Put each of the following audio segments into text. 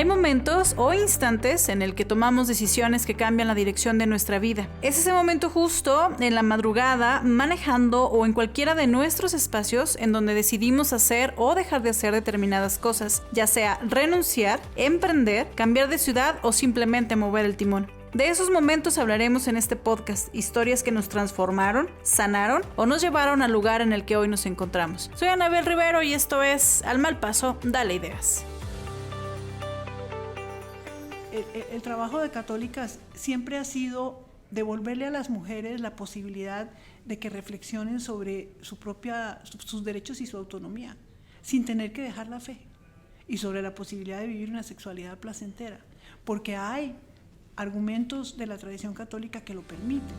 Hay momentos o instantes en el que tomamos decisiones que cambian la dirección de nuestra vida. Es ese momento justo en la madrugada, manejando o en cualquiera de nuestros espacios en donde decidimos hacer o dejar de hacer determinadas cosas, ya sea renunciar, emprender, cambiar de ciudad o simplemente mover el timón. De esos momentos hablaremos en este podcast, historias que nos transformaron, sanaron o nos llevaron al lugar en el que hoy nos encontramos. Soy Anabel Rivero y esto es Al Mal Paso, Dale Ideas. El trabajo de Católicas siempre ha sido devolverle a las mujeres la posibilidad de que reflexionen sobre sus derechos y su autonomía, sin tener que dejar la fe, y sobre la posibilidad de vivir una sexualidad placentera, porque hay argumentos de la tradición católica que lo permiten.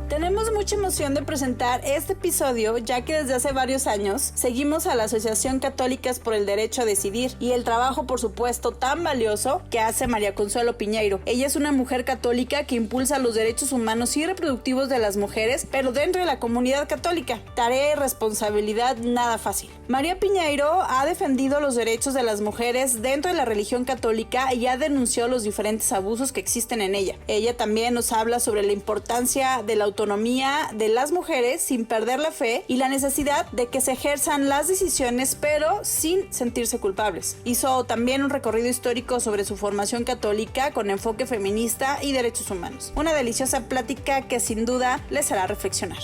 Tenemos mucha emoción de presentar este episodio, ya que desde hace varios años seguimos a la Asociación Católicas por el Derecho a Decidir y el trabajo, por supuesto, tan valioso que hace María Consuelo Piñeiro. Ella es una mujer católica que impulsa los derechos humanos y reproductivos de las mujeres, pero dentro de la comunidad católica. Tarea y responsabilidad nada fácil. María Piñeiro ha defendido los derechos de las mujeres dentro de la religión católica y ha denunciado los diferentes abusos que existen en ella. Ella también nos habla sobre la importancia de la autonomía de las mujeres sin perder la fe y la necesidad de que se ejerzan las decisiones pero sin sentirse culpables. Hizo también un recorrido histórico sobre su formación católica con enfoque feminista y derechos humanos. Una deliciosa plática que sin duda les hará reflexionar.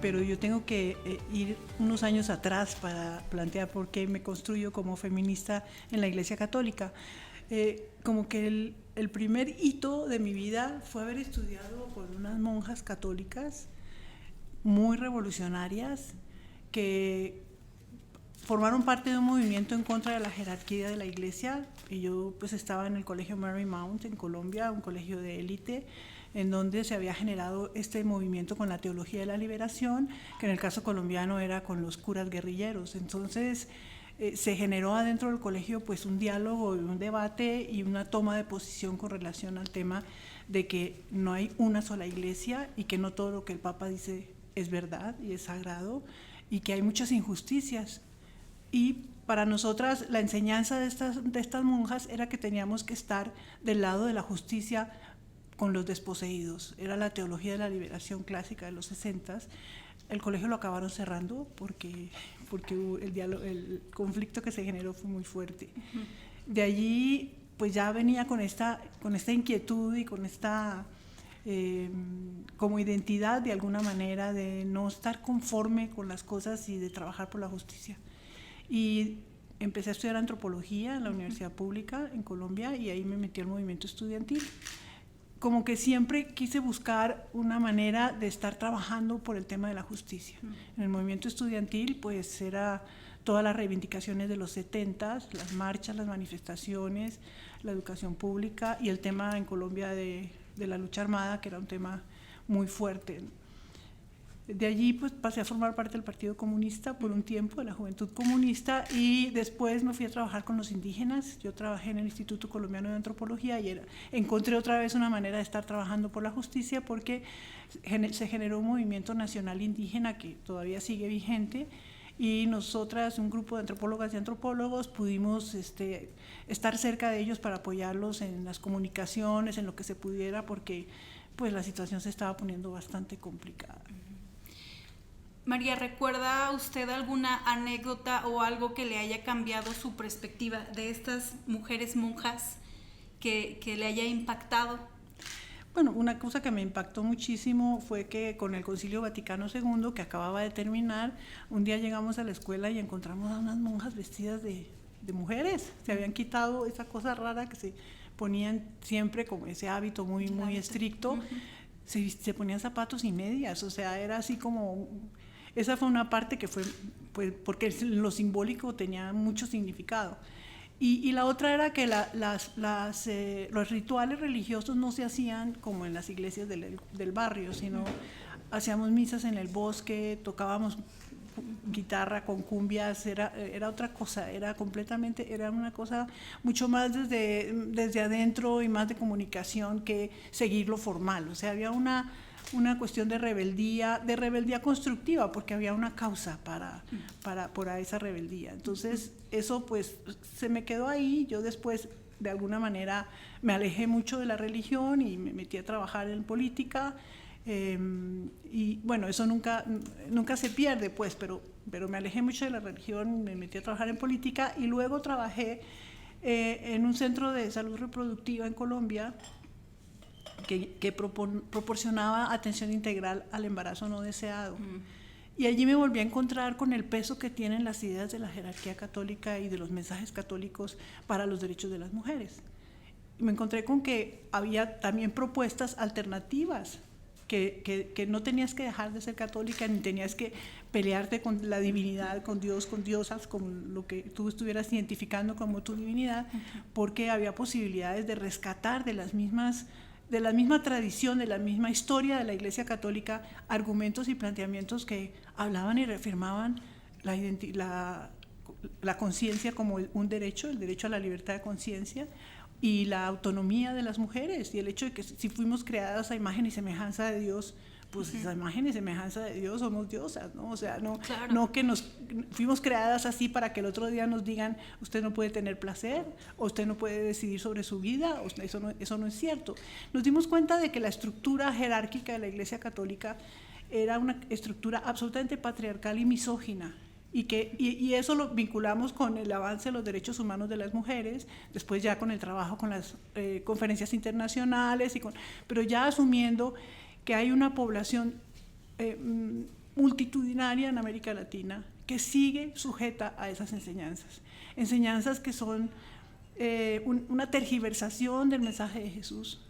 Pero yo tengo que ir unos años atrás para plantear por qué me construyo como feminista en la Iglesia Católica. Como que el primer hito de mi vida fue haber estudiado con unas monjas católicas muy revolucionarias que formaron parte de un movimiento en contra de la jerarquía de la Iglesia. Y yo pues estaba en el colegio Marymount en Colombia, un colegio de élite, en donde se había generado este movimiento con la teología de la liberación, que en el caso colombiano era con los curas guerrilleros. Entonces se generó adentro del colegio pues un diálogo y un debate y una toma de posición con relación al tema de que no hay una sola iglesia y que no todo lo que el Papa dice es verdad y es sagrado y que hay muchas injusticias. Y para nosotras la enseñanza de estas monjas era que teníamos que estar del lado de la justicia con los desposeídos. Era la teología de la liberación clásica de los 60s. El colegio lo acabaron cerrando porque el conflicto que se generó fue muy fuerte. Uh-huh. De allí pues ya venía con esta inquietud y con esta como identidad de alguna manera de no estar conforme con las cosas y de trabajar por la justicia. Y empecé a estudiar antropología en la Universidad Pública en Colombia y ahí me metí al movimiento estudiantil. Como que siempre quise buscar una manera de estar trabajando por el tema de la justicia. En el movimiento estudiantil, pues era todas las reivindicaciones de los 70s, las marchas, las manifestaciones, la educación pública y el tema en Colombia de la lucha armada, que era un tema muy fuerte. De allí pues pasé a formar parte del Partido Comunista por un tiempo, de la Juventud Comunista, y después me fui a trabajar con los indígenas. Yo trabajé en el Instituto Colombiano de Antropología y encontré otra vez una manera de estar trabajando por la justicia porque se generó un movimiento nacional indígena que todavía sigue vigente y nosotras, un grupo de antropólogas y antropólogos, pudimos estar cerca de ellos para apoyarlos en las comunicaciones, en lo que se pudiera, porque pues la situación se estaba poniendo bastante complicada. María, ¿recuerda usted alguna anécdota o algo que le haya cambiado su perspectiva de estas mujeres monjas que le haya impactado? Bueno, una cosa que me impactó muchísimo fue que con el Concilio Vaticano II, que acababa de terminar, un día llegamos a la escuela y encontramos a unas monjas vestidas de mujeres. Se habían quitado esa cosa rara que se ponían siempre, como ese hábito muy estricto. Uh-huh. Se ponían zapatos y medias, o sea, era así como... Esa fue una parte que fue, pues, porque lo simbólico tenía mucho significado. Y la otra era que los rituales religiosos no se hacían como en las iglesias del barrio, sino hacíamos misas en el bosque, tocábamos guitarra, con cumbias, era otra cosa, era una cosa mucho más desde adentro y más de comunicación que seguir lo formal. O sea, había una cuestión de rebeldía constructiva, porque había una causa por esa rebeldía. Entonces, eso pues se me quedó ahí. Yo después, de alguna manera, me alejé mucho de la religión y me metí a trabajar en política. Y bueno, eso nunca se pierde, pues, pero me alejé mucho de la religión, me metí a trabajar en política y luego trabajé en un centro de salud reproductiva en Colombia que proporcionaba atención integral al embarazo no deseado. Y allí me volví a encontrar con el peso que tienen las ideas de la jerarquía católica y de los mensajes católicos para los derechos de las mujeres. Y me encontré con que había también propuestas alternativas, que no tenías que dejar de ser católica, ni tenías que pelearte con la divinidad, con Dios, con diosas, con lo que tú estuvieras identificando como tu divinidad, porque había posibilidades de rescatar de la misma tradición, de la misma historia de la Iglesia Católica, argumentos y planteamientos que hablaban y reafirmaban la conciencia como un derecho, el derecho a la libertad de conciencia, y la autonomía de las mujeres, y el hecho de que si fuimos creadas a imagen y semejanza de Dios, pues esa imagen y semejanza de Dios somos diosas, ¿no? O sea, no que nos fuimos creadas así para que el otro día nos digan, usted no puede tener placer, o usted no puede decidir sobre su vida, eso no es cierto. Nos dimos cuenta de que la estructura jerárquica de la Iglesia Católica era una estructura absolutamente patriarcal y misógina, y eso lo vinculamos con el avance de los derechos humanos de las mujeres, después ya con el trabajo con las conferencias internacionales, pero ya asumiendo que hay una población multitudinaria en América Latina que sigue sujeta a esas enseñanzas que son una tergiversación del mensaje de Jesús,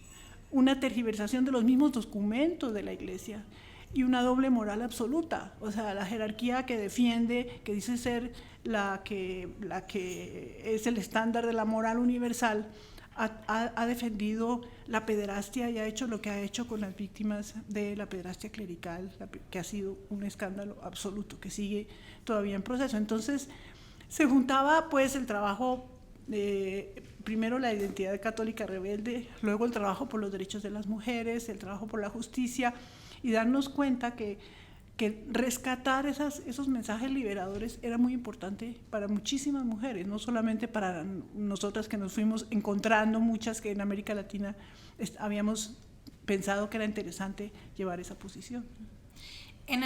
una tergiversación de los mismos documentos de la Iglesia, y una doble moral absoluta. O sea, la jerarquía que defiende, que dice ser la que es el estándar de la moral universal, ha defendido la pederastia y ha hecho lo que ha hecho con las víctimas de la pederastia clerical, que ha sido un escándalo absoluto, que sigue todavía en proceso. Entonces, se juntaba pues el trabajo, primero la identidad católica rebelde, luego el trabajo por los derechos de las mujeres, el trabajo por la justicia, y darnos cuenta que rescatar esos mensajes liberadores era muy importante para muchísimas mujeres, no solamente para nosotras, que nos fuimos encontrando muchas que en América Latina habíamos pensado que era interesante llevar esa posición. ¿En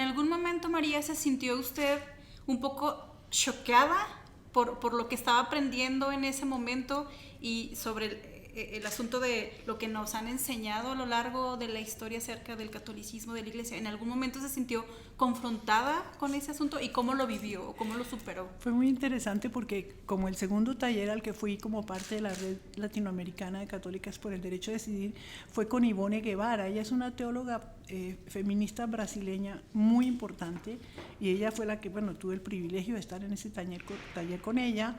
algún momento, María, se sintió usted un poco choqueada por lo que estaba aprendiendo en ese momento y sobre el asunto de lo que nos han enseñado a lo largo de la historia acerca del catolicismo de la Iglesia? ¿En algún momento se sintió confrontada con ese asunto y cómo lo vivió o cómo lo superó? Fue muy interesante porque como el segundo taller al que fui como parte de la Red Latinoamericana de Católicas por el Derecho a Decidir fue con Ivone Guevara. Ella es una teóloga feminista brasileña muy importante, y ella fue la que, tuve el privilegio de estar en ese taller con ella,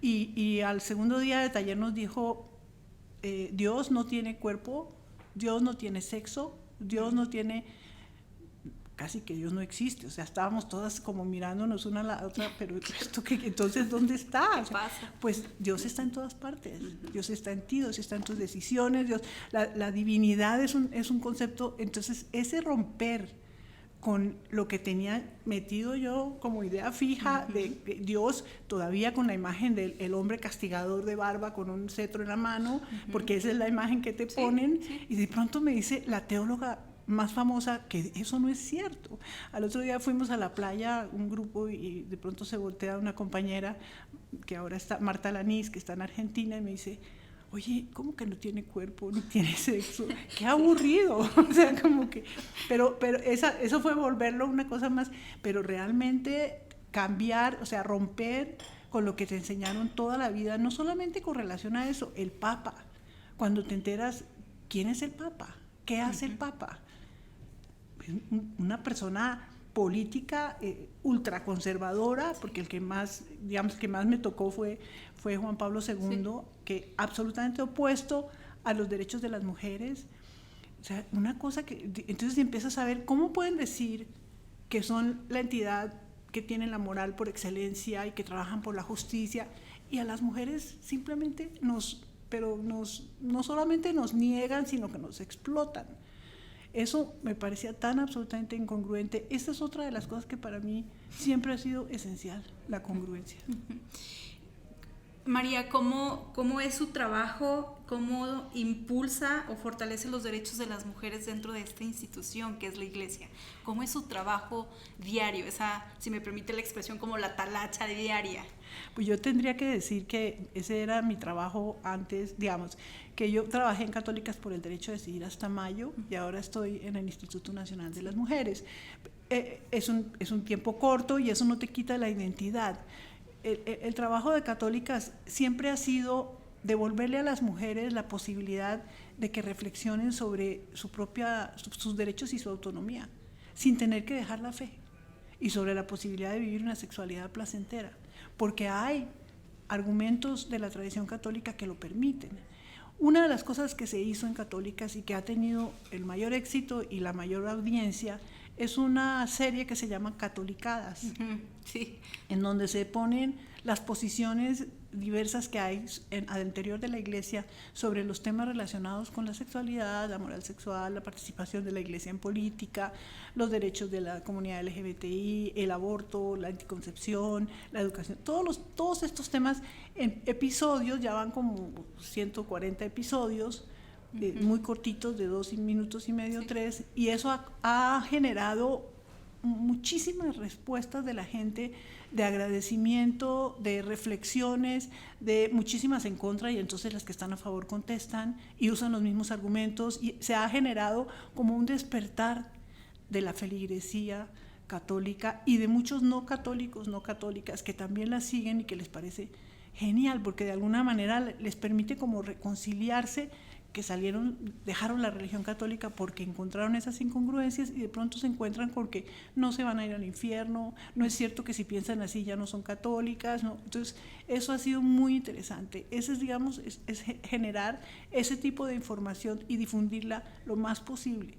y al segundo día de taller nos dijo: Dios no tiene cuerpo, Dios no tiene sexo, Dios no tiene, casi que Dios no existe. O sea, estábamos todas como mirándonos una a la otra, pero esto que entonces ¿dónde está? ¿Qué pasa? Pues Dios está en todas partes, Dios está en ti, Dios está en tus decisiones, la divinidad es un concepto. Entonces ese romper con lo que tenía metido yo como idea fija de Dios, todavía con la imagen del hombre castigador de barba con un cetro en la mano, porque esa es la imagen que te ponen, y de pronto me dice la teóloga más famosa que eso no es cierto. Al otro día fuimos a la playa, un grupo, y de pronto se voltea una compañera, que ahora está, Marta Lanís, que está en Argentina, y me dice: oye, ¿cómo que no tiene cuerpo, ni tiene sexo? ¡Qué aburrido! O sea, como que... Pero eso fue volverlo una cosa más, pero realmente cambiar, o sea, romper con lo que te enseñaron toda la vida, no solamente con relación a eso, el Papa. Cuando te enteras, ¿quién es el Papa? ¿Qué hace el Papa? Una persona política ultraconservadora, porque el que más me tocó fue Juan Pablo II, que absolutamente opuesto a los derechos de las mujeres. O sea, una cosa que... Entonces empiezas a ver cómo pueden decir que son la entidad que tienen la moral por excelencia y que trabajan por la justicia, y a las mujeres simplemente no solamente nos niegan, sino que nos explotan. Eso me parecía tan absolutamente incongruente. Esta es otra de las cosas que para mí siempre ha sido esencial, la congruencia. María, ¿cómo es su trabajo? ¿Cómo impulsa o fortalece los derechos de las mujeres dentro de esta institución que es la Iglesia? ¿Cómo es su trabajo diario? Esa, si me permite la expresión, como la talacha diaria. Pues yo tendría que decir que ese era mi trabajo antes, digamos, que yo trabajé en Católicas por el Derecho a Decidir hasta mayo y ahora estoy en el Instituto Nacional de las Mujeres. Es un tiempo corto y eso no te quita la identidad. El trabajo de Católicas siempre ha sido devolverle a las mujeres la posibilidad de que reflexionen sobre sus derechos y su autonomía, sin tener que dejar la fe, y sobre la posibilidad de vivir una sexualidad placentera, porque hay argumentos de la tradición católica que lo permiten. Una de las cosas que se hizo en Católicas y que ha tenido el mayor éxito y la mayor audiencia es una serie que se llama Catolicadas, sí, en donde se ponen las posiciones diversas que hay al interior de la Iglesia sobre los temas relacionados con la sexualidad, la moral sexual, la participación de la Iglesia en política, los derechos de la comunidad LGBTI, el aborto, la anticoncepción, la educación, todos estos temas en episodios, ya van como 140 episodios, muy cortitos, de 2 minutos y medio, 3, y eso ha generado muchísimas respuestas de la gente, de agradecimiento, de reflexiones, de muchísimas en contra, y entonces las que están a favor contestan y usan los mismos argumentos, y se ha generado como un despertar de la feligresía católica y de muchos no católicos, no católicas, que también la siguen y que les parece genial, porque de alguna manera les permite como reconciliarse, que dejaron la religión católica porque encontraron esas incongruencias y de pronto se encuentran con que no se van a ir al infierno, no es cierto que si piensan así ya no son católicas, ¿no? Entonces eso ha sido muy interesante. Ese es, digamos, es generar ese tipo de información y difundirla lo más posible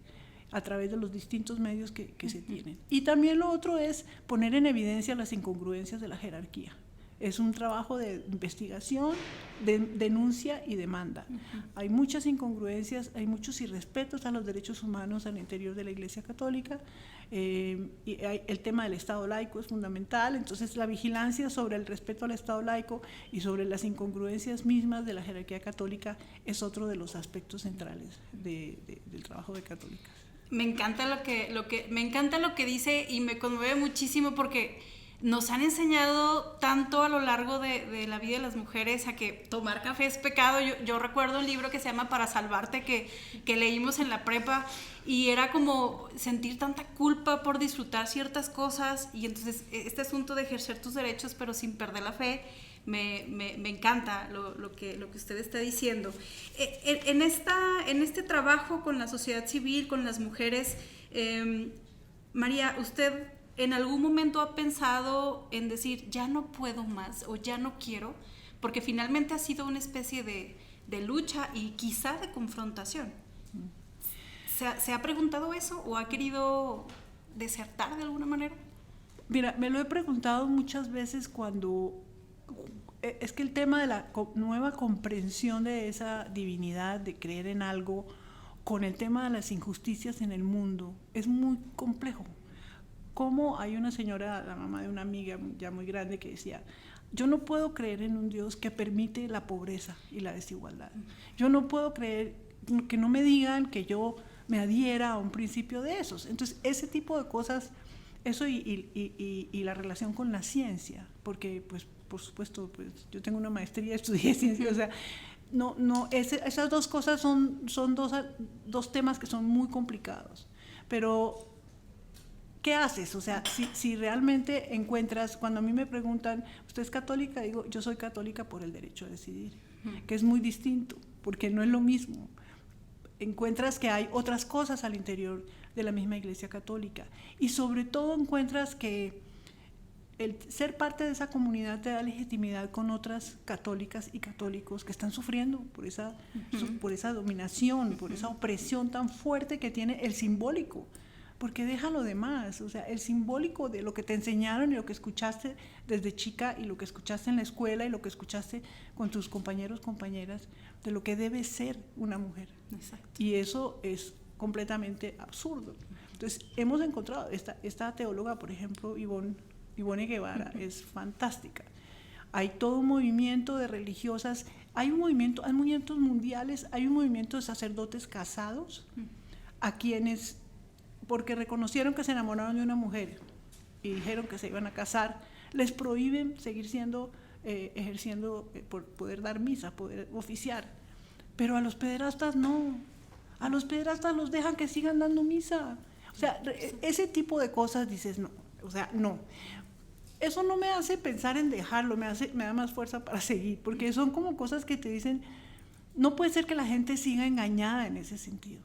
a través de los distintos medios que se tienen. Y también lo otro es poner en evidencia las incongruencias de la jerarquía. Es un trabajo de investigación, de denuncia y demanda. Hay muchas incongruencias, hay muchos irrespetos a los derechos humanos al interior de la Iglesia Católica, y el tema del Estado laico es fundamental, entonces la vigilancia sobre el respeto al Estado laico y sobre las incongruencias mismas de la jerarquía católica es otro de los aspectos centrales del trabajo de Católicas. Me encanta me encanta lo que dice y me conmueve muchísimo porque nos han enseñado tanto a lo largo de la vida de las mujeres a que tomar café es pecado. Yo recuerdo un libro que se llama Para Salvarte que leímos en la prepa y era como sentir tanta culpa por disfrutar ciertas cosas, y entonces este asunto de ejercer tus derechos pero sin perder la fe me encanta lo que usted está diciendo. En este trabajo con la sociedad civil, con las mujeres, María, ¿usted en algún momento ha pensado en decir ya no puedo más o ya no quiero? Porque finalmente ha sido una especie de lucha y quizá de confrontación. ¿Se ha preguntado eso o ha querido desertar de alguna manera? Mira, me lo he preguntado muchas veces cuando... Es que el tema de la nueva comprensión de esa divinidad, de creer en algo, con el tema de las injusticias en el mundo, es muy complejo. Como hay una señora, la mamá de una amiga ya muy grande, que decía: yo no puedo creer en un Dios que permite la pobreza y la desigualdad. Yo no puedo creer, que no me digan que yo me adhiera a un principio de esos. Entonces, ese tipo de cosas, eso y la relación con la ciencia, porque, pues, por supuesto, pues, yo tengo una maestría, estudié ciencia, o sea, esas dos cosas son dos temas que son muy complicados. Pero ¿qué haces? O sea, si realmente encuentras, cuando a mí me preguntan, ¿usted es católica? Digo, yo soy católica por el derecho a decidir, que es muy distinto, porque no es lo mismo. Encuentras que hay otras cosas al interior de la misma Iglesia Católica, y sobre todo encuentras que el ser parte de esa comunidad te da legitimidad con otras católicas y católicos que están sufriendo por esa dominación, por esa opresión tan fuerte que tiene el simbólico. porque deja lo demás, o sea, el simbólico de lo que te enseñaron y lo que escuchaste desde chica y lo que escuchaste en la escuela y lo que escuchaste con tus compañeros, compañeras, de lo que debe ser una mujer. Exacto. Y eso es completamente absurdo. Entonces, hemos encontrado, esta teóloga, por ejemplo, Ivonne Guevara, es fantástica. Hay todo un movimiento de religiosas, hay movimientos mundiales, hay un movimiento de sacerdotes casados a quienes, porque reconocieron que se enamoraron de una mujer y dijeron que se iban a casar, les prohíben seguir ejerciendo, por poder dar misa, poder oficiar. Pero a los pederastas no, a los pederastas los dejan que sigan dando misa. O sea, ese tipo de cosas dices no, o sea, no. Eso no me hace pensar en dejarlo, me da más fuerza para seguir, porque son como cosas que te dicen, no puede ser que la gente siga engañada en ese sentido.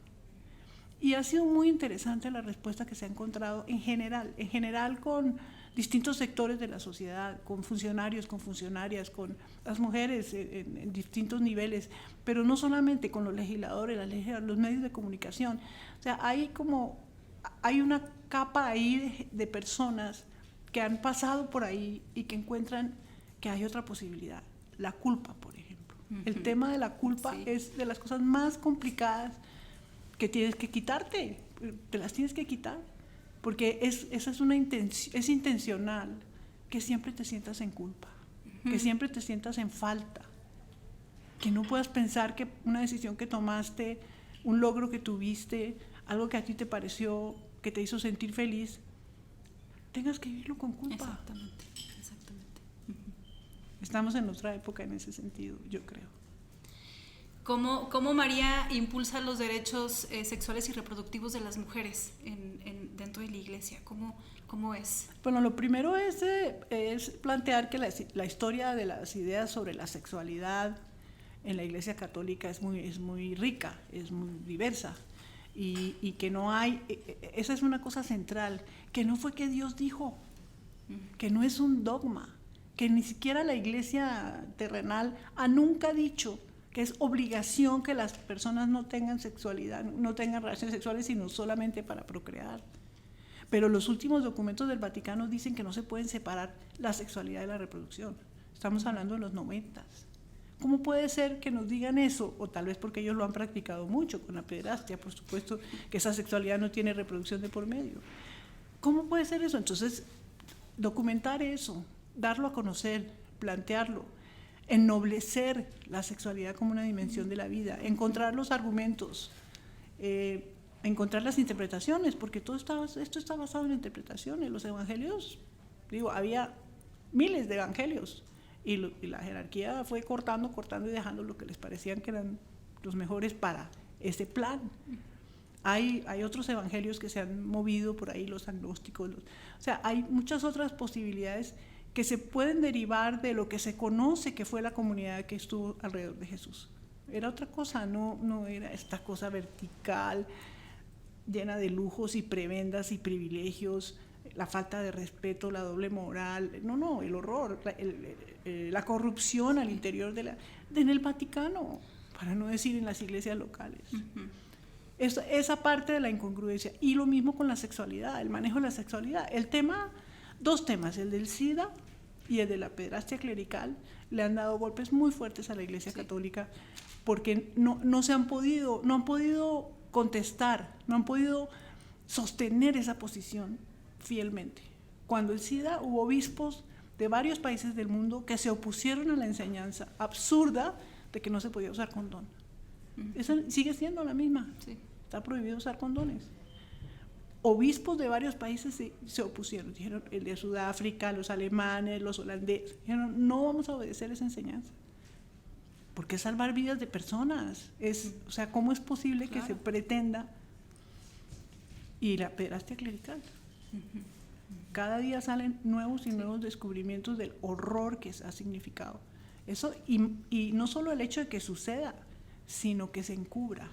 Y ha sido muy interesante la respuesta que se ha encontrado en general con distintos sectores de la sociedad, con funcionarios, con funcionarias, con las mujeres en distintos niveles, pero no solamente con los legisladores, los medios de comunicación. O sea, hay una capa ahí de personas que han pasado por ahí y que encuentran que hay otra posibilidad. La culpa, por ejemplo. El tema de la culpa es de las cosas más complicadas que tienes que quitarte, te las tienes que quitar, porque esa es intencional, que siempre te sientas en culpa, que siempre te sientas en falta, que no puedas pensar que una decisión que tomaste, un logro que tuviste, algo que a ti te pareció, que te hizo sentir feliz, tengas que vivirlo con culpa. Exactamente. Estamos en otra época en ese sentido, yo creo. ¿Cómo María impulsa los derechos sexuales y reproductivos de las mujeres dentro de la iglesia? ¿Cómo es? Bueno, lo primero es plantear que la historia de las ideas sobre la sexualidad en la Iglesia Católica es muy rica, es muy diversa. Y que no hay, esa es una cosa central, que no fue que Dios dijo, que no es un dogma, que ni siquiera la iglesia terrenal ha nunca dicho que es obligación que las personas no tengan sexualidad, no tengan relaciones sexuales, sino solamente para procrear. Pero los últimos documentos del Vaticano dicen que no se pueden separar la sexualidad de la reproducción. Estamos hablando de los 90. ¿Cómo puede ser que nos digan eso? O tal vez porque ellos lo han practicado mucho con la pederastia, por supuesto que esa sexualidad no tiene reproducción de por medio. ¿Cómo puede ser eso? Entonces, documentar eso, darlo a conocer, plantearlo, ennoblecer la sexualidad como una dimensión de la vida, encontrar los argumentos, encontrar las interpretaciones, porque esto está basado en interpretaciones. Los evangelios, había miles de evangelios, y la jerarquía fue cortando y dejando lo que les parecían que eran los mejores para ese plan. Hay otros evangelios que se han movido por ahí, los agnósticos, o sea, hay muchas otras posibilidades que se pueden derivar de lo que se conoce que fue la comunidad que estuvo alrededor de Jesús. Era otra cosa, no era esta cosa vertical, llena de lujos y prebendas y privilegios, la falta de respeto, la doble moral, el horror, la corrupción al interior en el Vaticano, para no decir en las iglesias locales. Esa parte de la incongruencia. Y lo mismo con la sexualidad, el manejo de la sexualidad. Dos temas, el del SIDA y el de la pederastia clerical, le han dado golpes muy fuertes a la Iglesia Católica, porque no han podido contestar, no han podido sostener esa posición fielmente. Cuando el SIDA, hubo obispos de varios países del mundo que se opusieron a la enseñanza absurda de que no se podía usar condón. Esa sigue siendo la misma. Está prohibido usar condones. Obispos de varios países se opusieron, dijeron, el de Sudáfrica, los alemanes, los holandeses, dijeron, no vamos a obedecer esa enseñanza, porque es salvar vidas de personas. O sea, ¿cómo es posible que se pretenda? Y la pederastia clerical. Cada día salen nuevos y nuevos descubrimientos del horror que ha significado eso, y no solo el hecho de que suceda, sino que se encubra,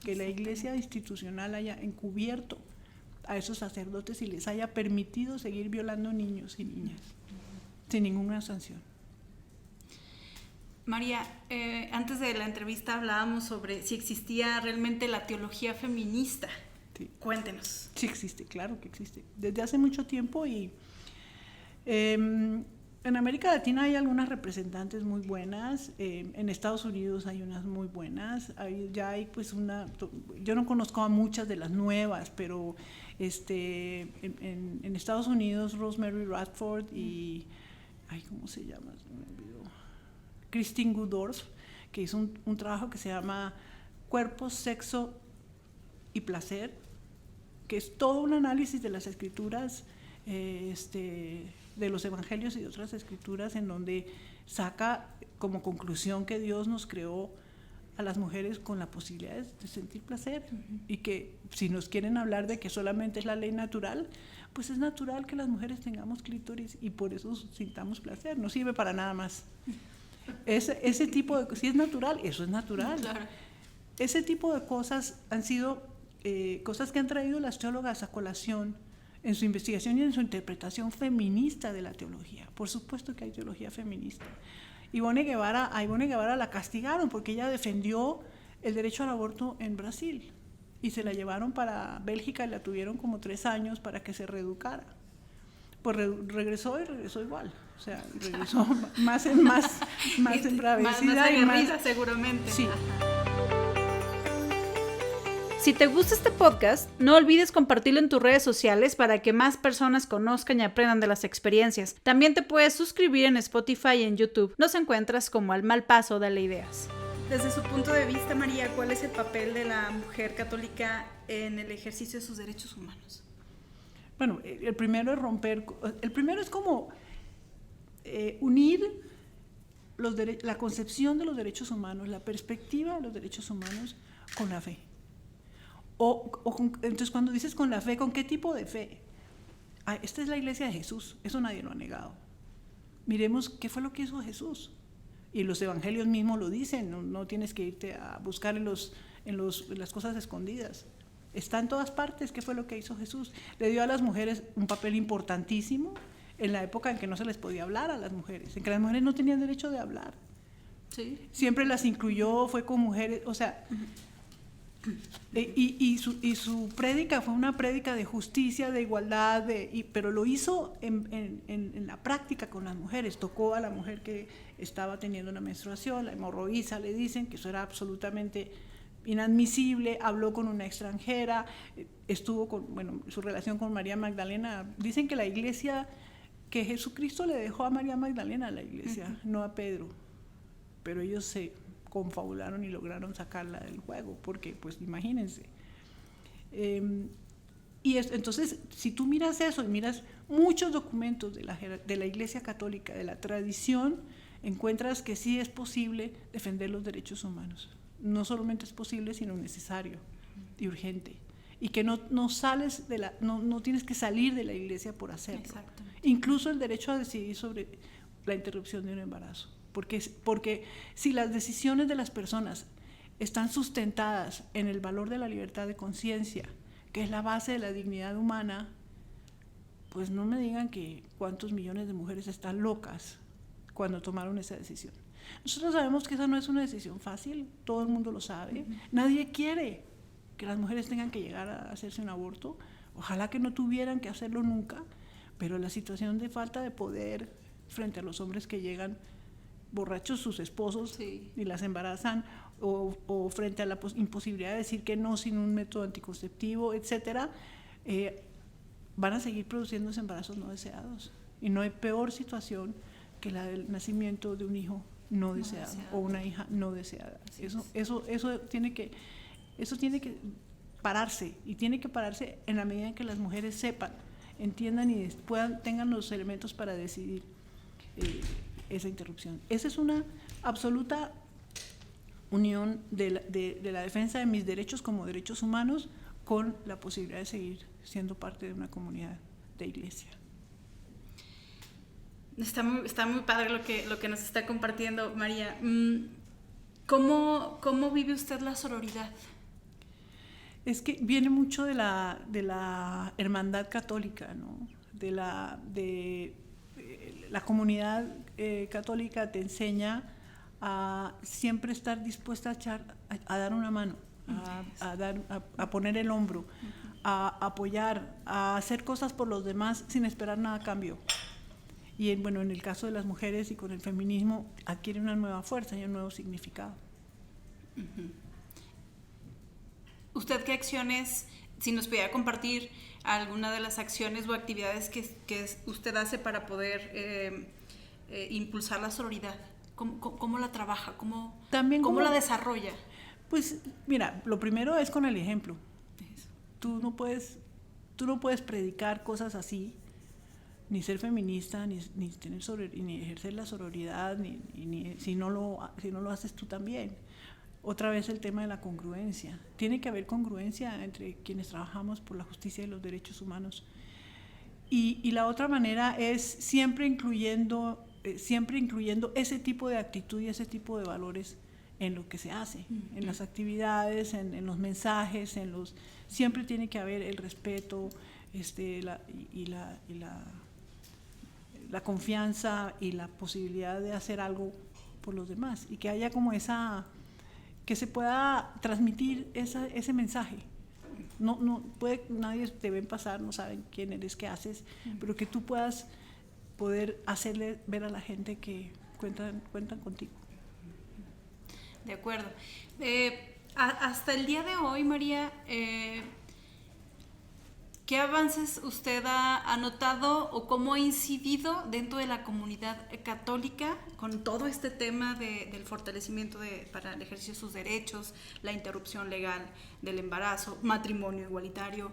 que la iglesia institucional haya encubierto a esos sacerdotes y les haya permitido seguir violando niños y niñas sin ninguna sanción. María, antes de la entrevista hablábamos sobre si existía realmente la teología feminista Sí. Cuéntenos. Sí existe, claro que existe. Desde hace mucho tiempo y en América Latina hay algunas representantes muy buenas, en Estados Unidos hay unas muy buenas, yo no conozco a muchas de las nuevas, pero en Estados Unidos Rosemary Radford y, ¿cómo se llama? Me olvidó. Christine Goodorf, que hizo un trabajo que se llama Cuerpo, Sexo y Placer, que es todo un análisis de las escrituras, de los evangelios y de otras escrituras, en donde saca como conclusión que Dios nos creó a las mujeres con la posibilidad de sentir placer, y que si nos quieren hablar de que solamente es la ley natural, pues es natural que las mujeres tengamos clítoris y por eso sintamos placer, no sirve para nada más. Ese tipo de, si es natural, eso es natural. Claro. Ese tipo de cosas han sido cosas que han traído las teólogas a colación en su investigación y en su interpretación feminista de la teología. Por supuesto que hay teología feminista. A Ivone Guevara la castigaron porque ella defendió el derecho al aborto en Brasil y se la llevaron para Bélgica y la tuvieron como 3 años para que se reeducara. Pues regresó igual, o sea, regresó más embravecida más y más risa, seguramente. Sí. Si te gusta este podcast, no olvides compartirlo en tus redes sociales para que más personas conozcan y aprendan de las experiencias. También te puedes suscribir en Spotify y en YouTube. Nos encuentras como Al Mal Paso, Dale Ideas. Desde su punto de vista, María, ¿cuál es el papel de la mujer católica en el ejercicio de sus derechos humanos? Bueno, el primero es como unir la concepción de los derechos humanos, la perspectiva de los derechos humanos con la fe. Entonces, cuando dices con la fe, ¿con qué tipo de fe? Esta es la iglesia de Jesús, eso nadie lo ha negado. Miremos qué fue lo que hizo Jesús. Y los evangelios mismos lo dicen, no tienes que irte a buscar en las cosas escondidas. Está en todas partes qué fue lo que hizo Jesús. Le dio a las mujeres un papel importantísimo en la época en que no se les podía hablar a las mujeres, en que las mujeres no tenían derecho de hablar. Sí. Siempre las incluyó, fue con mujeres, o sea... Y su prédica fue una prédica de justicia, de igualdad, pero lo hizo en la práctica con las mujeres. Tocó a la mujer que estaba teniendo una menstruación, la hemorroísa, le dicen que eso era absolutamente inadmisible. Habló con una extranjera, su relación con María Magdalena. Dicen que la iglesia, que Jesucristo le dejó a María Magdalena a la iglesia, no a Pedro, pero ellos se confabularon y lograron sacarla del juego, porque pues imagínense. Entonces, si tú miras eso y miras muchos documentos de la Iglesia Católica, de la tradición, encuentras que sí es posible defender los derechos humanos. No solamente es posible, sino necesario y urgente. Y que no tienes que salir de la iglesia por hacerlo. Incluso el derecho a decidir sobre la interrupción de un embarazo. Porque si las decisiones de las personas están sustentadas en el valor de la libertad de conciencia, que es la base de la dignidad humana, pues no me digan que cuántos millones de mujeres están locas cuando tomaron esa decisión. Nosotros sabemos que esa no es una decisión fácil, todo el mundo lo sabe. Nadie quiere que las mujeres tengan que llegar a hacerse un aborto, ojalá que no tuvieran que hacerlo nunca, pero la situación de falta de poder frente a los hombres que llegan borrachos sus esposos y las embarazan, o frente a la imposibilidad de decir que no sin un método anticonceptivo, etcétera, van a seguir produciéndose embarazos no deseados. Y no hay peor situación que la del nacimiento de un hijo no deseado o una hija no deseada. Eso tiene que pararse, y tiene que pararse en la medida en que las mujeres sepan, entiendan y tengan los elementos para decidir esa interrupción. Esa es una absoluta unión de la defensa de mis derechos como derechos humanos con la posibilidad de seguir siendo parte de una comunidad de iglesia. Está muy padre lo que nos está compartiendo, María. ¿Cómo vive usted la sororidad? Es que viene mucho de la hermandad católica, ¿no? De la comunidad católica te enseña a siempre estar dispuesta a dar una mano, a poner el hombro, a apoyar, a hacer cosas por los demás sin esperar nada a cambio. Y bueno, en el caso de las mujeres y con el feminismo adquiere una nueva fuerza y un nuevo significado. ¿Usted qué acciones, si nos pudiera compartir alguna de las acciones o actividades que usted hace para poder impulsar la sororidad? ¿Cómo la trabaja? ¿Cómo la desarrolla? Pues mira, lo primero es con el ejemplo. Tú no puedes predicar cosas así, ni ser feminista, ni ejercer la sororidad, ni si no lo haces tú también. Otra vez el tema de la congruencia. Tiene que haber congruencia entre quienes trabajamos por la justicia y los derechos humanos. Y la otra manera es siempre incluyendo ese tipo de actitud y ese tipo de valores en lo que se hace, en las actividades, en los mensajes, siempre tiene que haber el respeto, la confianza y la posibilidad de hacer algo por los demás, y que haya como que se pueda transmitir ese mensaje. Nadie te ven pasar, no saben quién eres, qué haces, pero que tú puedas poder hacerle ver a la gente que cuentan contigo. De acuerdo. Hasta el día de hoy, María, ¿qué avances usted ha notado o cómo ha incidido dentro de la comunidad católica con todo este tema del fortalecimiento para el ejercicio de sus derechos, la interrupción legal del embarazo, matrimonio igualitario?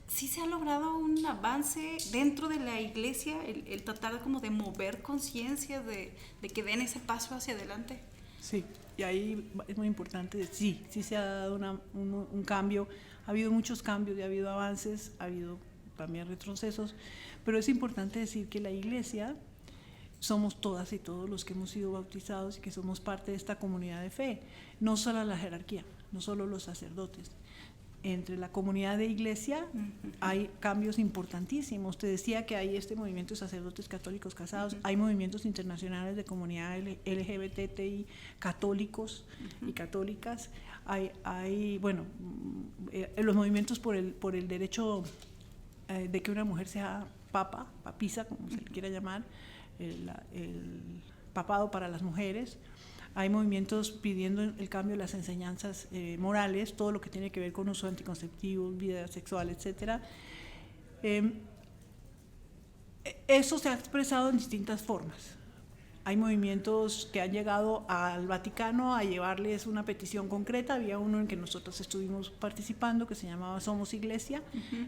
¿Sí se ha logrado un avance dentro de la iglesia, el tratar como de mover conciencia, de que den ese paso hacia adelante? Sí, y ahí es muy importante, sí se ha dado un cambio, ha habido muchos cambios, y ha habido avances, ha habido también retrocesos, pero es importante decir que la iglesia somos todas y todos los que hemos sido bautizados y que somos parte de esta comunidad de fe, no solo la jerarquía, no solo los sacerdotes. Entre la comunidad de iglesia hay cambios importantísimos. Te decía que hay este movimiento de sacerdotes católicos casados, hay movimientos internacionales de comunidad LGBTI católicos y católicas, hay los movimientos por el derecho de que una mujer sea papisa, como se le quiera llamar, el papado para las mujeres. Hay movimientos pidiendo el cambio de las enseñanzas morales, todo lo que tiene que ver con uso de anticonceptivos, vida sexual, etc. Eso se ha expresado en distintas formas. Hay movimientos que han llegado al Vaticano a llevarles una petición concreta. Había uno en que nosotros estuvimos participando que se llamaba Somos Iglesia,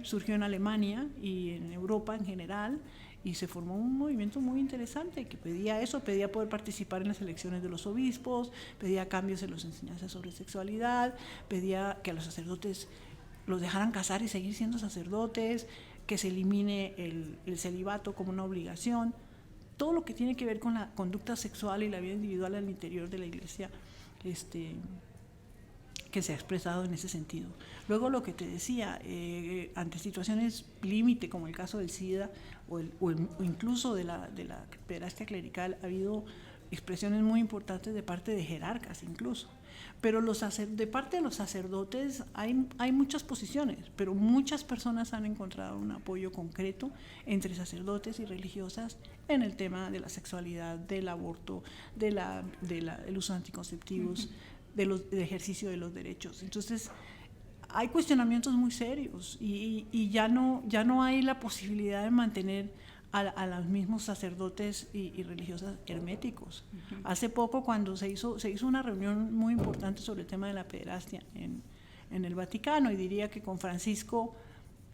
surgió en Alemania y en Europa en general, y se formó un movimiento muy interesante que pedía eso, pedía poder participar en las elecciones de los obispos, pedía cambios en las enseñanzas sobre sexualidad, pedía que a los sacerdotes los dejaran casar y seguir siendo sacerdotes, que se elimine el celibato como una obligación. Todo lo que tiene que ver con la conducta sexual y la vida individual al interior de la iglesia, que se ha expresado en ese sentido. Luego lo que te decía, ante situaciones límite como el caso del SIDA o incluso de la pederastia clerical, ha habido expresiones muy importantes de parte de jerarcas incluso. Pero de parte de los sacerdotes hay muchas posiciones, pero muchas personas han encontrado un apoyo concreto entre sacerdotes y religiosas en el tema de la sexualidad, del aborto, del uso de anticonceptivos, del ejercicio de los derechos. Entonces, hay cuestionamientos muy serios y ya no hay la posibilidad de mantener a los mismos sacerdotes y religiosas herméticos. Hace poco, cuando se hizo una reunión muy importante sobre el tema de la pederastia en el Vaticano, y diría que con Francisco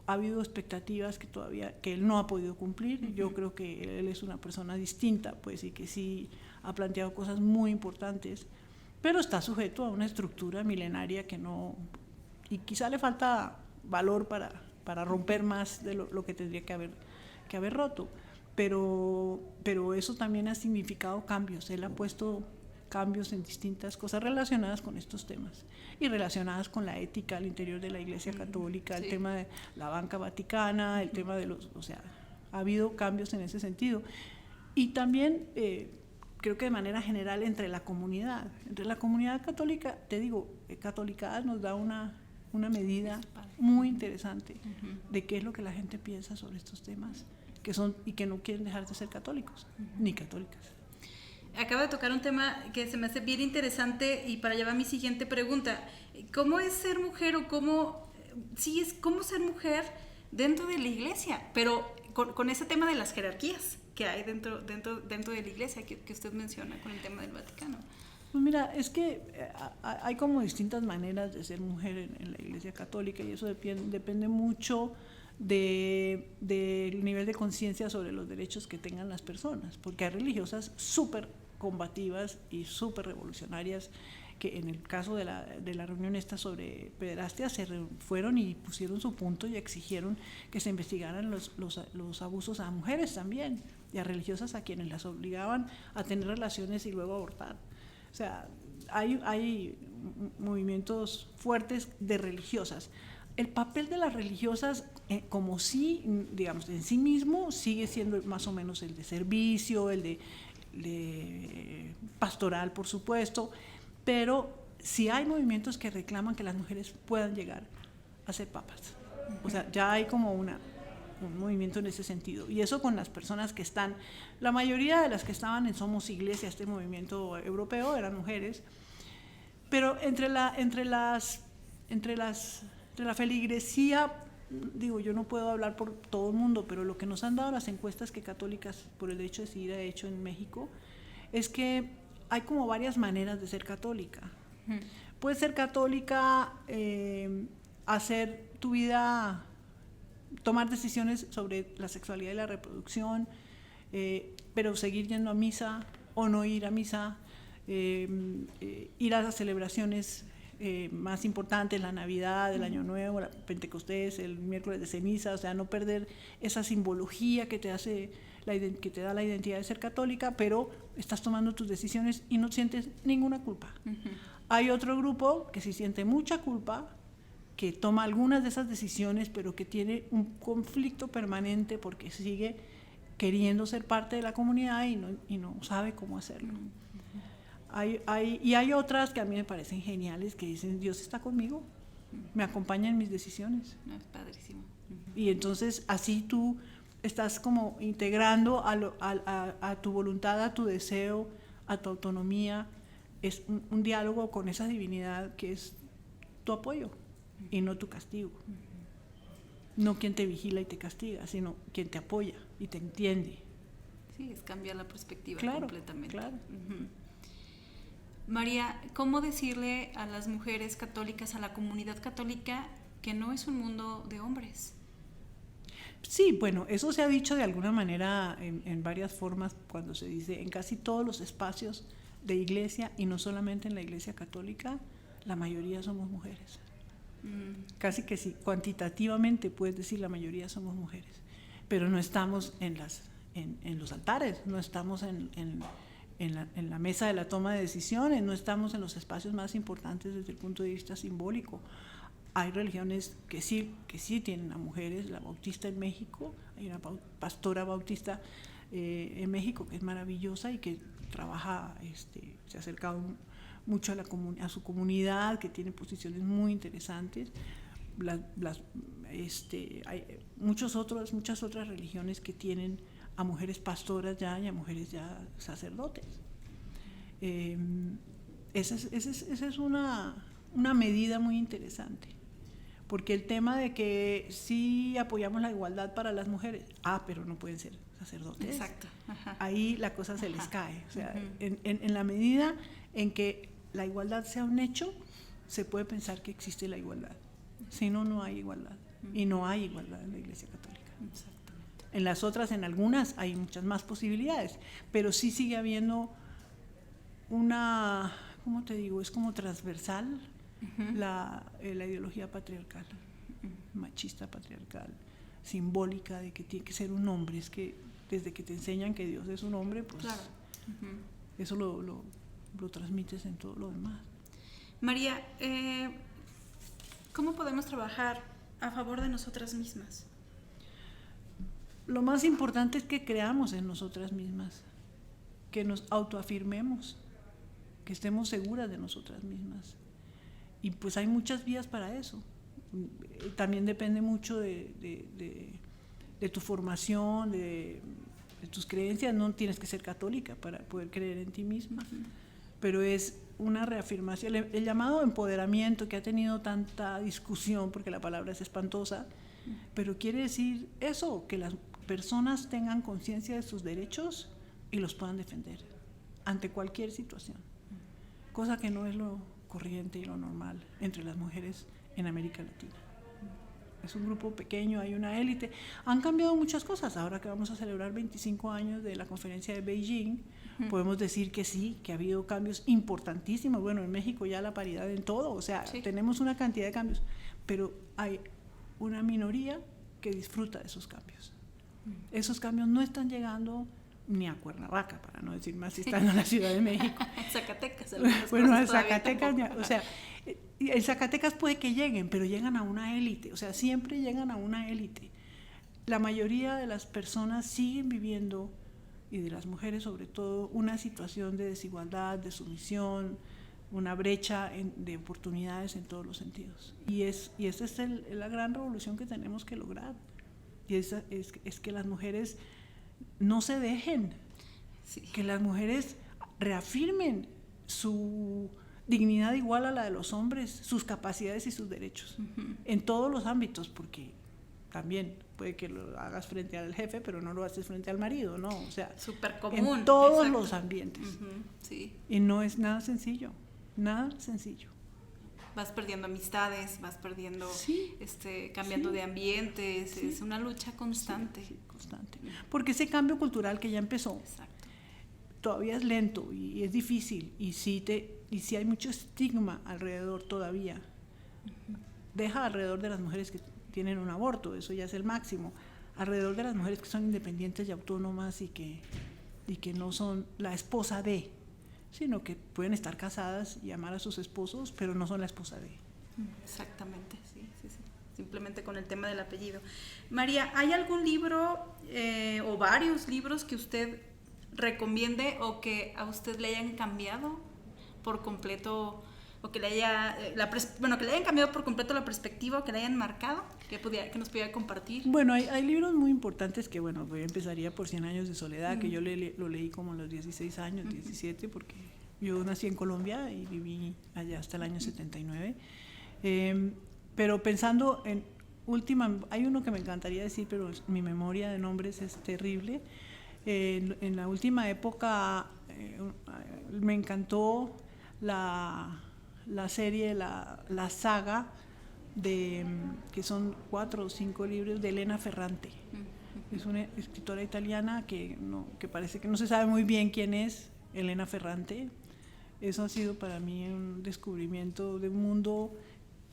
ha habido expectativas que él no ha podido cumplir. Yo creo que él es una persona distinta, pues, y que sí ha planteado cosas muy importantes, pero está sujeto a una estructura milenaria que no, y quizá le falta valor para romper más de lo que tendría que haber roto, pero eso también ha significado cambios. Él ha puesto cambios en distintas cosas relacionadas con estos temas y relacionadas con la ética al interior de la Iglesia Católica, el tema de la banca vaticana, el tema de ha habido cambios en ese sentido. Y también creo que de manera general entre la comunidad católica, te digo, Catolicadas nos da una una medida muy interesante de qué es lo que la gente piensa sobre estos temas, que son y que no quieren dejar de ser católicos, ni católicas. Acaba de tocar un tema que se me hace bien interesante y para llevar mi siguiente pregunta. ¿Cómo es ser mujer o cómo ser mujer dentro de la iglesia? Pero con ese tema de las jerarquías que hay dentro de la iglesia que usted menciona con el tema del Vaticano. Pues mira, es que hay como distintas maneras de ser mujer en la Iglesia Católica y eso depende mucho del nivel de conciencia sobre los derechos que tengan las personas, porque hay religiosas súper combativas y súper revolucionarias que en el caso de la reunión esta sobre pederastia fueron y pusieron su punto y exigieron que se investigaran los abusos a mujeres también y a religiosas a quienes las obligaban a tener relaciones y luego abortar. O sea, hay movimientos fuertes de religiosas. El papel de las religiosas, como sí, digamos, en sí mismo, sigue siendo más o menos el de servicio, el de pastoral, por supuesto, pero sí hay movimientos que reclaman que las mujeres puedan llegar a ser papas. O sea, ya hay como un movimiento en ese sentido. Y eso con las personas que están, la mayoría de las que estaban en Somos Iglesia, este movimiento europeo, eran mujeres, pero entre la feligresía, digo, yo no puedo hablar por todo el mundo, pero lo que nos han dado las encuestas que Católicas por el Derecho a Decidir ha hecho en México, es que hay como varias maneras de ser católica. Puedes ser católica, hacer tu vida, tomar decisiones sobre la sexualidad y la reproducción, pero seguir yendo a misa o no ir a misa, ir a las celebraciones más importantes, la Navidad, el Año Nuevo, la Pentecostés, el miércoles de ceniza, o sea, no perder esa simbología que te hace, que te da la identidad de ser católica, pero estás tomando tus decisiones y no sientes ninguna culpa. Hay otro grupo que sí siente mucha culpa, que toma algunas de esas decisiones, pero que tiene un conflicto permanente porque sigue queriendo ser parte de la comunidad y no sabe cómo hacerlo. Hay otras que a mí me parecen geniales, que dicen, Dios está conmigo, me acompaña en mis decisiones. Es padrísimo. Y entonces así tú estás como integrando a tu voluntad, a tu deseo, a tu autonomía. Es un diálogo con esa divinidad que es tu apoyo y no tu castigo. No quien te vigila y te castiga, sino quien te apoya y te entiende. Sí, es cambiar la perspectiva completamente. Claro. María, ¿cómo decirle a las mujeres católicas, a la comunidad católica, que no es un mundo de hombres? Sí, bueno, eso se ha dicho de alguna manera en varias formas cuando se dice en casi todos los espacios de iglesia y no solamente en la iglesia católica, la mayoría somos mujeres. Casi que sí, cuantitativamente puedes decir la mayoría somos mujeres, pero no estamos en los altares, no estamos en la mesa de la toma de decisiones, no estamos en los espacios más importantes desde el punto de vista simbólico. Hay religiones que sí tienen a mujeres, la bautista en México, hay una pastora bautista en México que es maravillosa y que trabaja, se ha acercado mucho a su comunidad, que tiene posiciones muy interesantes. Hay muchas otras religiones que tienen a mujeres pastoras ya y a mujeres ya sacerdotes. Esa es una medida muy interesante, porque el tema de que sí apoyamos la igualdad para las mujeres, pero no pueden ser sacerdotes. Exacto. Ajá. Ahí la cosa se les cae. O sea, en la medida en que la igualdad sea un hecho, se puede pensar que existe la igualdad. Si no, no hay igualdad. Y no hay igualdad en la Iglesia Católica. Exactamente. En las otras, en algunas, hay muchas más posibilidades, pero sí sigue habiendo una, ¿cómo te digo? Es como transversal la ideología patriarcal, machista patriarcal, simbólica de que tiene que ser un hombre. Es que desde que te enseñan que Dios es un hombre, pues claro. Eso lo transmites en todo lo demás. María, ¿cómo podemos trabajar a favor de nosotras mismas? Lo más importante es que creamos en nosotras mismas, que nos autoafirmemos, que estemos seguras de nosotras mismas. Y pues hay muchas vías para eso. También depende mucho de tu formación, de tus creencias. No tienes que ser católica para poder creer en ti misma, pero es una reafirmación, el llamado empoderamiento que ha tenido tanta discusión, porque la palabra es espantosa, pero quiere decir eso, que las personas tengan conciencia de sus derechos y los puedan defender ante cualquier situación, cosa que no es lo corriente y lo normal entre las mujeres en América Latina. Es un grupo pequeño, hay una élite. Han cambiado muchas cosas. Ahora que vamos a celebrar 25 años de la conferencia de Beijing, podemos decir que sí, que ha habido cambios importantísimos. Bueno, en México ya la paridad en todo, o sea, tenemos una cantidad de cambios, pero hay una minoría que disfruta de esos cambios. Esos cambios no están llegando ni a Cuernavaca, para no decir más si están en la Ciudad de México. Zacatecas. Bueno, a Zacatecas, o sea, en Zacatecas puede que lleguen, pero llegan a una élite, o sea, siempre llegan a una élite. La mayoría de las personas siguen viviendo, y de las mujeres sobre todo, una situación de desigualdad, de sumisión, una brecha de oportunidades en todos los sentidos. Y esa es la gran revolución que tenemos que lograr. Y esa es que las mujeres no se dejen, que las mujeres reafirmen su dignidad igual a la de los hombres, sus capacidades y sus derechos, en todos los ámbitos, porque también puede que lo hagas frente al jefe, pero no lo haces frente al marido, ¿no? O sea, súper común, en todos los ambientes. Sí. Y no es nada sencillo, nada sencillo. Vas perdiendo amistades, vas perdiendo, cambiando de ambientes, es una lucha constante. Sí, constante. Porque ese cambio cultural que ya empezó, todavía es lento y es difícil, y sí hay mucho estigma alrededor todavía. Deja alrededor de las mujeres que tienen un aborto, eso ya es el máximo. Alrededor de las mujeres que son independientes y autónomas y que no son la esposa de, sino que pueden estar casadas y amar a sus esposos, pero no son la esposa de. Exactamente, sí. Simplemente con el tema del apellido. María, ¿hay algún libro o varios libros que usted recomiende o que a usted le hayan cambiado por completo, o que le hayan cambiado por completo la perspectiva, o que le hayan marcado, que nos pudiera compartir? Bueno, hay libros muy importantes que, bueno, empezaría por 100 años de soledad, que yo lo leí como a los 16 años, 17, porque yo nací en Colombia y viví allá hasta el año 79. Pero pensando en hay uno que me encantaría decir, pero mi memoria de nombres es terrible. En la última época me encantó la serie, la saga que son 4 o 5 libros de Elena Ferrante. Es una escritora italiana que parece que no se sabe muy bien quién es Elena Ferrante. Eso ha sido para mí un descubrimiento de un mundo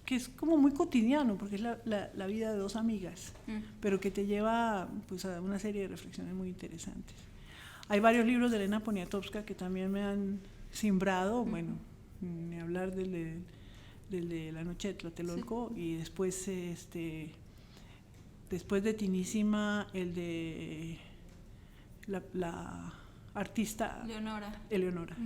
que es como muy cotidiano, porque es la vida de 2 amigas, pero que te lleva pues a una serie de reflexiones muy interesantes. Hay varios libros de Elena Poniatowska que también me han simbrado, bueno, ni hablar del de La noche de Tlatelolco, y después después de Tinísima, el de la artista Eleonora.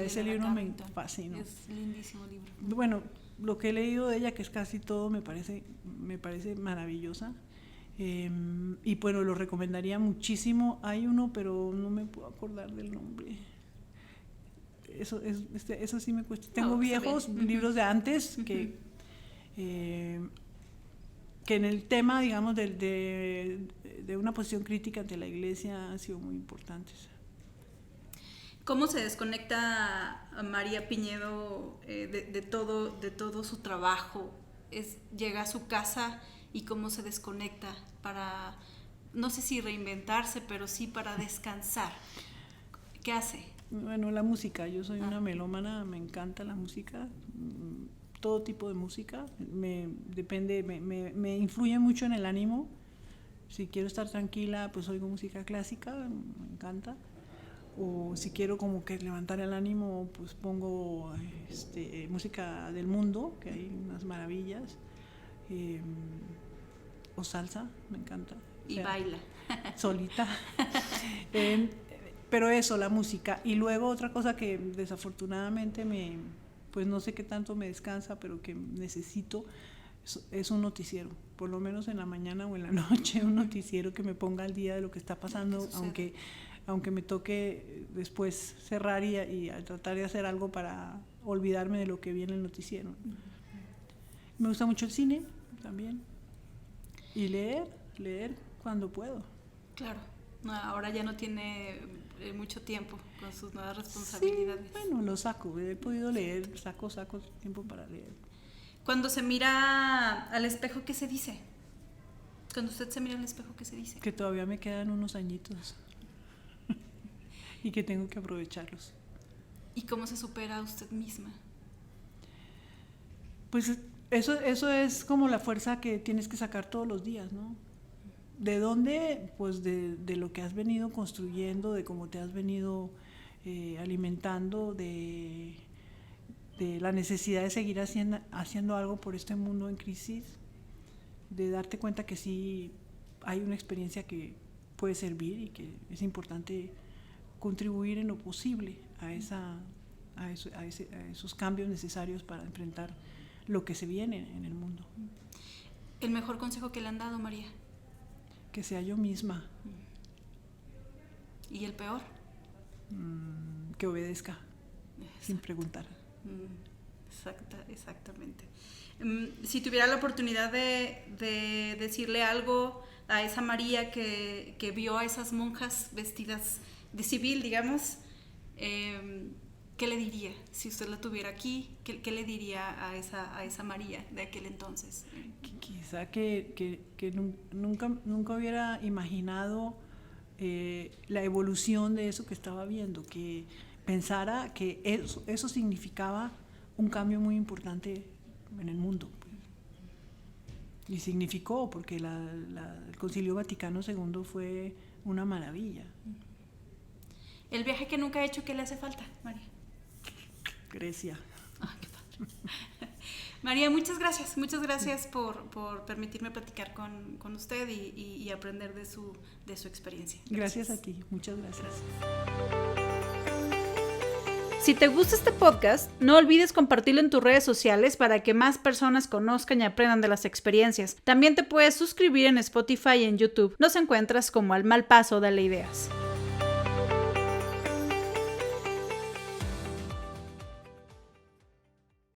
Ese libro me fascinó. Es lindísimo libro. Bueno, lo que he leído de ella, que es casi todo, me parece maravillosa. Y bueno, lo recomendaría muchísimo. Hay uno, pero no me puedo acordar del nombre. Eso sí me cuesta. Tengo viejos libros de antes que en el tema, digamos, de una posición crítica ante la Iglesia han sido muy importantes. ¿Cómo se desconecta a María Piñedo de todo su trabajo? Llega a su casa y cómo se desconecta para, no sé si reinventarse, pero sí para descansar. ¿Qué hace? Bueno, la música. Yo soy una melómana, me encanta la música, todo tipo de música. Me influye mucho en el ánimo. Si quiero estar tranquila, pues oigo música clásica, me encanta. O si quiero como que levantar el ánimo, pues pongo música del mundo, que hay unas maravillas, o salsa, me encanta. Y baila. Solita. Pero eso, la música. Y luego otra cosa que desafortunadamente pues no sé qué tanto me descansa, pero que necesito, es un noticiero, por lo menos en la mañana o en la noche, un noticiero que me ponga al día de lo que está pasando, aunque me toque después cerrar y tratar de hacer algo para olvidarme de lo que vi en el noticiero. Me gusta mucho el cine también, y leer cuando puedo. Claro, ahora ya no tiene mucho tiempo con sus nuevas responsabilidades. Sí, bueno, lo saco, he podido leer, saco tiempo para leer. Cuando se mira al espejo, ¿qué se dice? Cuando usted se mira al espejo, ¿qué se dice? Que todavía me quedan unos añitos y que tengo que aprovecharlos. ¿Y cómo se supera a usted misma? Pues eso es como la fuerza que tienes que sacar todos los días, ¿no? ¿De dónde? Pues de lo que has venido construyendo, de cómo te has venido alimentando, de la necesidad de seguir haciendo algo por este mundo en crisis, de darte cuenta que sí hay una experiencia que puede servir y que es importante contribuir en lo posible a esos cambios necesarios para enfrentar lo que se viene en el mundo. ¿El mejor consejo que le han dado, María? Que sea yo misma. ¿Y el peor? Que obedezca, sin preguntar. Exactamente. Si tuviera la oportunidad de decirle algo a esa María que vio a esas monjas vestidas de civil, digamos, ¿qué le diría? Si usted la tuviera aquí, ¿qué le diría a esa María de aquel entonces? Quizá que nunca hubiera imaginado la evolución de eso que estaba viendo, que pensara que eso significaba un cambio muy importante en el mundo. Y significó, porque el Concilio Vaticano II fue una maravilla. ¿El viaje que nunca ha hecho, qué le hace falta, María? Grecia. Qué padre. María, muchas gracias por permitirme platicar con usted y aprender de su experiencia. Gracias a ti, muchas gracias. Si te gusta este podcast, no olvides compartirlo en tus redes sociales para que más personas conozcan y aprendan de las experiencias. También te puedes suscribir en Spotify y en YouTube. Nos encuentras como Al Mal Paso, Dale Ideas.